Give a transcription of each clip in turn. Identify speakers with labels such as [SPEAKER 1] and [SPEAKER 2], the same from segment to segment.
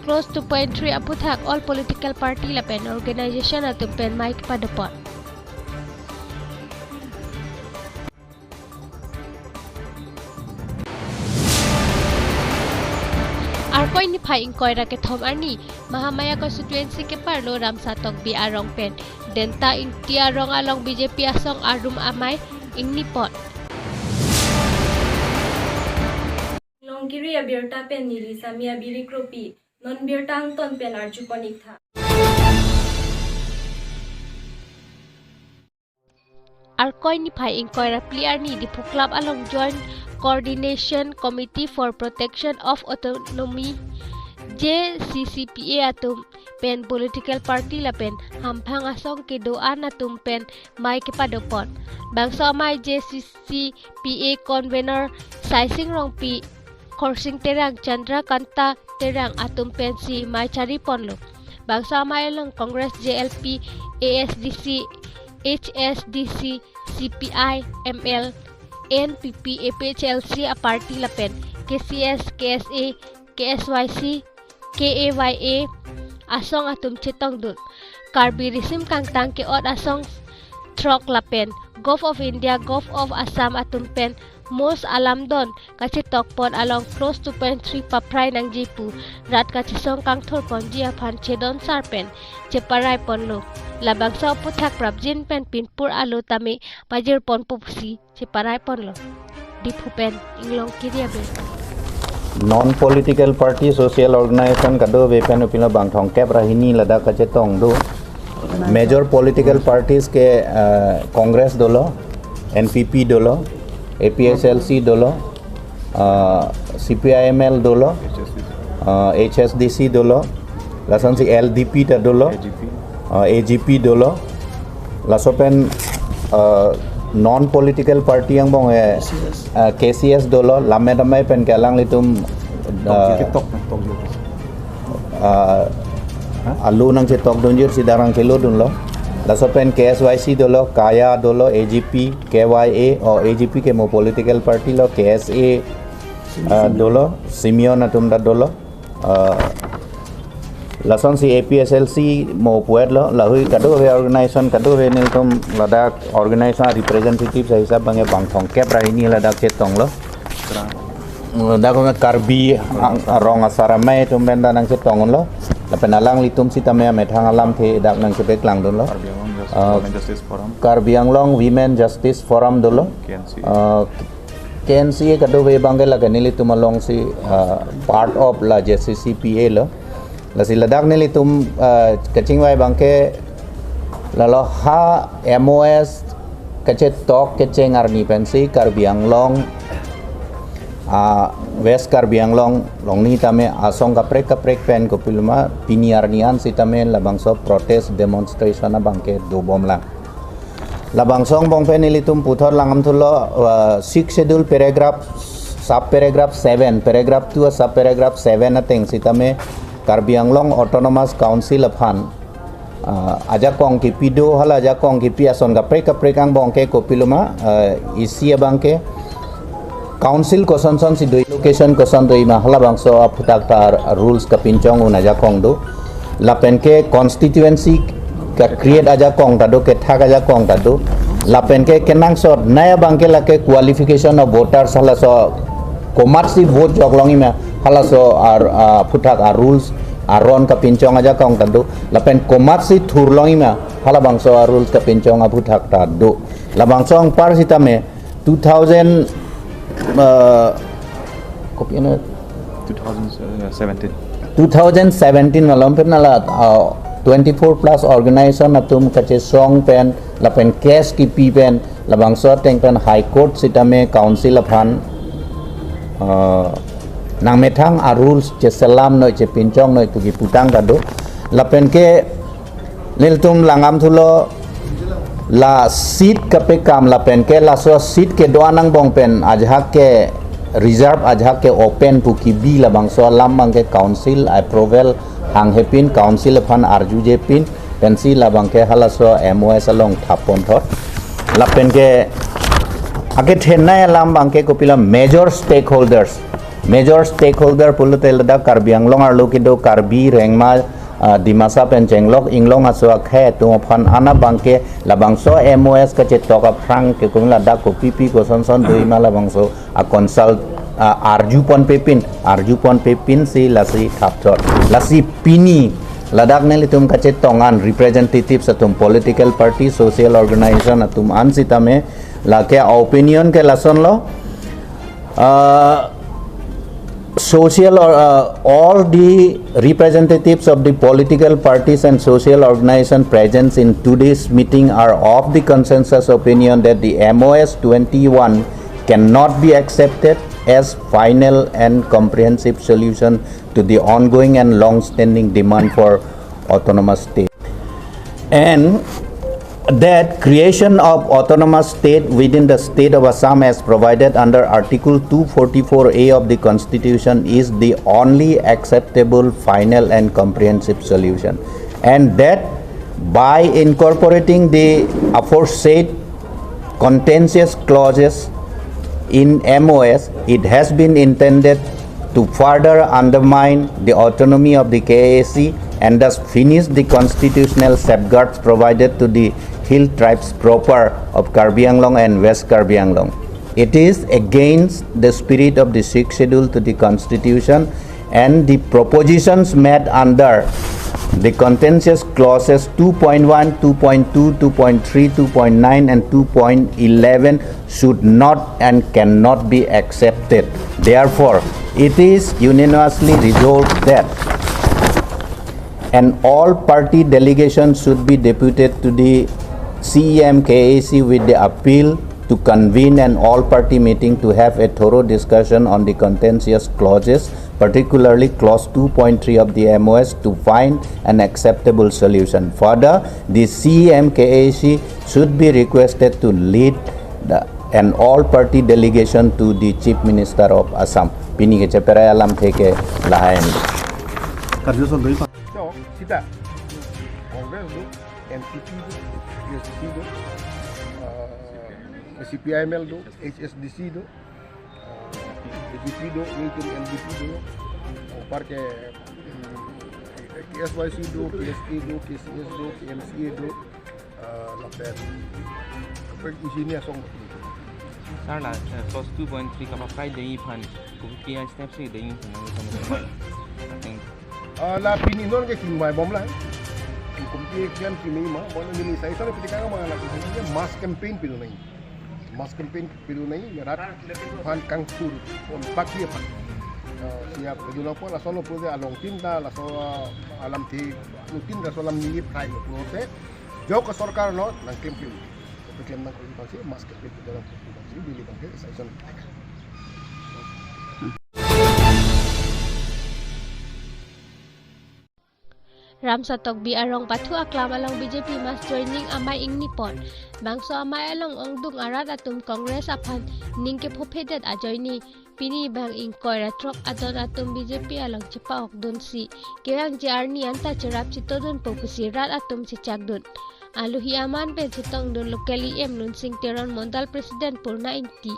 [SPEAKER 1] close to point 3 aphuthak all political party lapen organization atum pen mai kepado pot. Arkoi niphai ingkoi ra ke thom arni Mahamaya constituency ke parlo ram satok bi arong pen denta ingti arong along BJP asong arum amai ing nipot.
[SPEAKER 2] Longkiri abirta pen nili samia biri kropi non birtang ton pen arju konik tha.
[SPEAKER 1] Arkoi niphai ingkoi ra pliar ni Diphu club along Joint Co Ordination Committee for Protection of Autonomy JCC PA atum pen political party lapen Hamphang asong kedon atum pen mai kepado pot. Bangso amei JCC PA convenor Saising Rongpi Khorsing Terang Chandra kanta terang atum pensi mai chari ponlo. Bangso amei along Congres JLP ASDC HSDC CPI ML NPP APHLC a party lapen KCS KSA KSYC KAYA asong atum chetong dun Karbi risim kang tang ke od asong trok lapen Gulf of India Gulf of Assam atum pen most alam don kachitok pon along close to point 3 paprai nang Diphu rat kachisong kang thor pon jia phan chedon sarpen cheparai pon lo labang sa puthak prabjin pen pinpur alo tami pajir pon pusi cheparai pon lo Diphu pen inglong kiria be
[SPEAKER 3] non-political party social organization kado wepen upila bangthong kep rahini lada kachetong do major political parties ke Congres dolo NPP dolo APHLC dolo CPI ML dolo HSDC dolo lasan si LDP ta dolo AGP dolo lasopen non-political party yang bong KCS dolo lamedamai pen kalang litum alu nang cetok donjir sidarang kilo dun lo lasopen KSYC dolo kaya dolo AGP KYA or AGP ke mo political party lo KSA dolo Simeon atum da dolo lason si APHLC mo puet lo lahui kado ve organization kado ve nil tum ladak organization representative sa hisab bange bangthong kep rahini ladak chetong lo ladak ko Karbi rong asara mai tum benda nang chetong lo lapenalang litum sitame methang alam the dak nang sebek lang dun lo Karbi Anglong Women Justice Forum dolo KNC kado ve bange laga nilitum along si part of la JCC PA lo la si ladak nilitum kaching wai bangke lalo ha MOS kachet tok kecheng arni pensi Karbi Anglong West Karbi Anglong long ni tame asong kaprek pen ko pilma pini arnian si tame labangso protest demonstration bangke do bom lang labangsong bong pen nilitum puthor langam thulo 6 schedule paragraph sub paragraph 7 paragraph 2 sub paragraph 7 ateng si tame Karbi Anglong Autonomous Council aphan aja kong kepido hala aja kong kepi ason kaprek ang bongke ko pilma isi bangke council koson si doi location koson doi ma hala bangso aphuthak tar rules ka pinchong un aja kong do lapen ke constituency ka create aja kong ta do ke thak aja kong ta do lapen ke kenang so naya bangke la ke qualification of voters hala so komarsi vote joglongi ma hala so aphuthak rules aron ka pinchong aja kong ta do lapen komarsi thurlongi ma hala bangso rules ka pinchong aphuthak ta do la bangso ang par sitame 2017 malam pernah 24 plus organization atum kache song pen lapen case ki pi pen labang so teng pen high court sitame council aphan nang methang a rules che salam noi che pinchong noi tugi putang kado lapen ke liltum langam thulo la seat kape kam lapen ke la so seat ke doanang bong pen ajhak ke reserve ajhak ke open pu ki bi la bangso lam bang ke council approval hang hepin council phan arju je pin pensi la bang ke halaso MOS along thapon thot lapen ke age thenna lam bang ke kopila major stakeholders major stakeholder pulutel da Karbi Anglong arlo kido Karbi rengma dimasa pencenglok inglong aswa khe tu phan ana bangke labangso MOS ka chetok aprang ke kung lada ko pipi ko son doi mala bangso a consult arjupon pepin si lasi thapthot lasi pini ladak ne litum ka chetongan representatives atum political party social organization atum ansitame lake opinion ke lason lo social or all the representatives of the political parties and social organization present in today's meeting are of the consensus opinion that the MOS 21 cannot be accepted as final and comprehensive solution to the ongoing and long-standing demand for autonomous state, and that creation of autonomous state within the state of Assam as provided under Article 244A of the Constitution is the only acceptable, final and comprehensive solution, and that by incorporating the aforesaid contentious clauses in MOS, it has been intended to further undermine the autonomy of the KAC and thus finish the constitutional safeguards provided to the hill tribes proper of Karbi Anglong and West Karbi Anglong. It is against the spirit of the 6th schedule to the constitution and the propositions made under the contentious clauses 2.1, 2.2, 2.3, 2.9 and 2.11 should not and cannot be accepted. Therefore, it is unanimously resolved that an all-party delegation should be deputed to the CEM-KAC with the appeal to convene an all-party meeting to have a thorough discussion on the contentious clauses, particularly clause 2.3 of the MOS, to find an acceptable solution. Further, the CEM-KAC should be requested to lead an all-party delegation to the Chief Minister of Assam. Pini ke chepera alam theke lahayan.
[SPEAKER 4] Kita Congres do NPP do JCC do CPI ML do HSDC do Diphu do NPP do parke KSYC do KSA do KSS do KMCA do lapen isinya asong
[SPEAKER 5] Sarla clause 2.3 kapakai dei pan kukian steps ni dei sama-sama. I think
[SPEAKER 4] la pininon ke kimai bom lah. Kumpi kian kimi ma bon ni sai sare pitika ma la ni mass campaign pilu nai. Mass campaign pilu nai merat pan kangpur on pakia pan. Siap kedua pun la solo pun along tinta la so alam ti mungkin la solam ni pride proses. Jo ke sarkar no nang campaign. Pekian nang konstitusi mass campaign dalam konstitusi bili bangke sai son.
[SPEAKER 1] Ram satok bi arong pathu aklam along BJP mas joining amai ing nipon. Bangso amai along ongdung arat atum Congres aphan ningke phophedet ajoini pini bang ing koira trok adon atum BJP along chepa ok dun si kerang je arni anta cherap chitodun popusi rat atum si chakdun. Aluhi aman pe chitong dun lokali em nun sing teron mondal president purna inti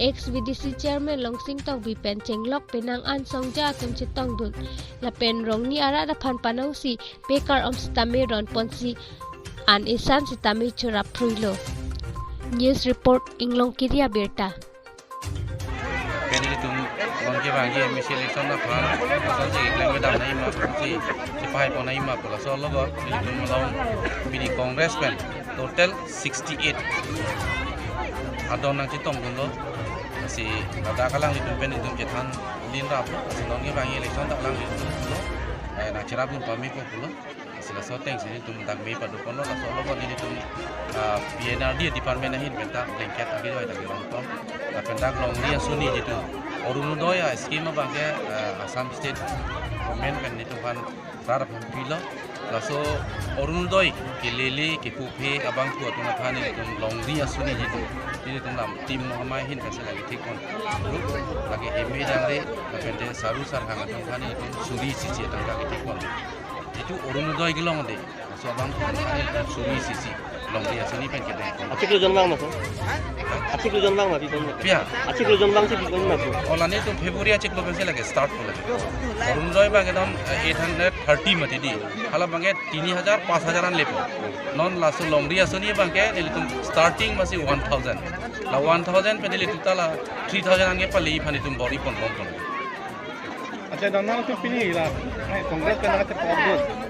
[SPEAKER 1] ex VDC chairman long sing tong bi pen chenglok penang an songja atum chitong dun la pen rong ni ara da phan panau si pekar om stame ron ponsi an isan sitami chura pruilo. News report inglong kiria berta
[SPEAKER 5] penili tum bangke bangke misi election na phan asal ji klem dam nai ma si sipai ponai ma pola so logo tum long bini Congress pen total 68 adon nang chitong gundo si ada kalang di pen tum jethan lin rap si non ke bangke election tak lang lo na cherap tum pami ko pulo sila so teng sini tum tak me padu kono la so logo ni tum PNRD department nahin penta blanket agi doi tak long tom la penta long dia suni jitu Orunodoya skema bangke Assam State Government pen ni tum kan sar pilo la so Orunodoi kilele ke pupe abang tu atuna thane tum long dia suni jitu ini tum lam tim hamai hin kan lagi tik kon lagi eme jangre la pente saru sar hang tum thane tum suri sisi tangka ke tik kon itu Orunodoi gilong de so abang tu thane suri sisi longri asoni pen ke den
[SPEAKER 6] Artikel Jonbang mas. Artikel Jonbang mas pikon.
[SPEAKER 5] pia
[SPEAKER 6] Artikel Jonbang se pikon mas.
[SPEAKER 5] olane to February check lo pensi lage start ko lage arun joy bange don 830 mate di hala bange 3000 5000 an lepo non lasu longri asoni bange nilitum starting masi 1000 la 1000 pe nilitum tala 3000 ange pali phani tum body pon pon
[SPEAKER 7] Acha donna tu pini la Congres pe na te